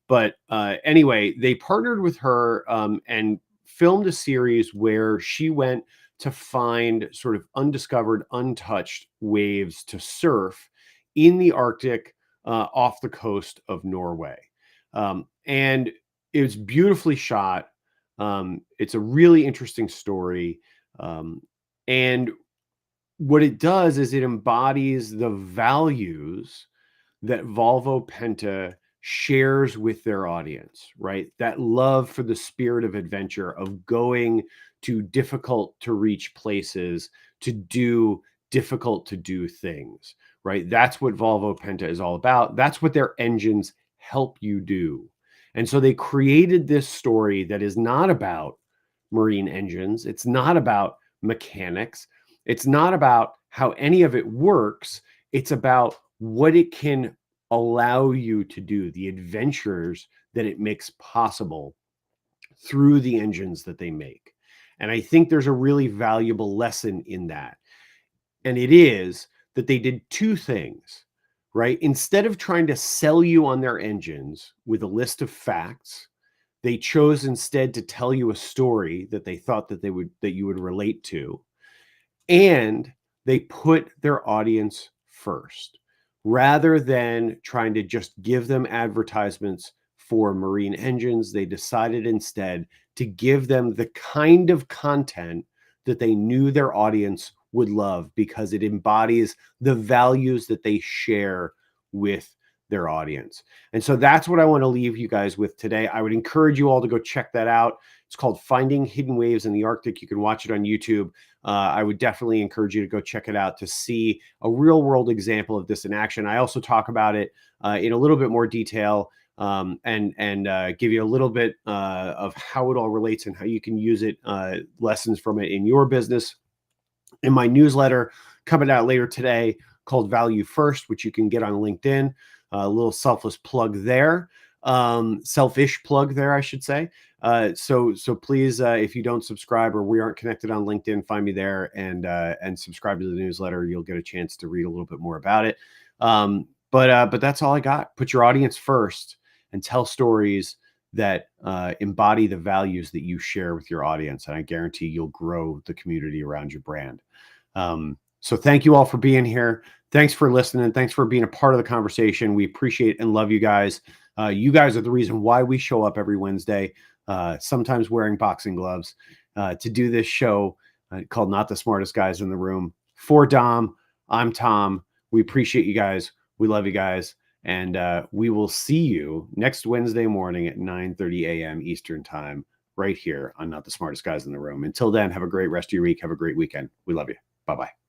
But anyway, they partnered with her and filmed a series where she went to find sort of undiscovered, untouched waves to surf in the Arctic off the coast of Norway. And it was beautifully shot. It's a really interesting story. And what it does is it embodies the values that Volvo Penta shares with their audience, right? That love for the spirit of adventure, of going to difficult to reach places, to do difficult to do things, right? That's what Volvo Penta is all about. That's what their engines help you do. And so they created this story that is not about marine engines. It's not about mechanics. It's not about how any of it works. It's about what it can allow you to do, the adventures that it makes possible through the engines that they make. And I think there's a really valuable lesson in that. And it is that they did two things, right? Instead of trying to sell you on their engines with a list of facts, they chose instead to tell you a story that they thought that you would relate to. And they put their audience first rather than trying to just give them advertisements for marine engines. They decided instead to give them the kind of content that they knew their audience would love because it embodies the values that they share with their audience. And so that's what I want to leave you guys with today. I would encourage you all to go check that out. It's called Finding Hidden Waves in the Arctic. You can watch it on YouTube. I would definitely encourage you to go check it out to see a real world example of this in action. I also talk about it in a little bit more detail and give you a little bit of how it all relates and how you can use it, lessons from it in your business. In my newsletter coming out later today, called Value First, which you can get on LinkedIn. A little selfless plug there, selfish plug there, I should say. So please, if you don't subscribe or we aren't connected on LinkedIn, find me there and subscribe to the newsletter. You'll get a chance to read a little bit more about it. But that's all I got. Put your audience first and tell stories that embody the values that you share with your audience. And I guarantee you'll grow the community around your brand. So thank you all for being here. Thanks for listening. Thanks for being a part of the conversation. We appreciate and love you guys. You guys are the reason why we show up every Wednesday, sometimes wearing boxing gloves, to do this show called Not the Smartest Guys in the Room. For Dom, I'm Tom. We appreciate you guys. We love you guys. And we will see you next Wednesday morning at 9:30 a.m. Eastern time, right here on Not the Smartest Guys in the Room. Until then, have a great rest of your week. Have a great weekend. We love you. Bye-bye.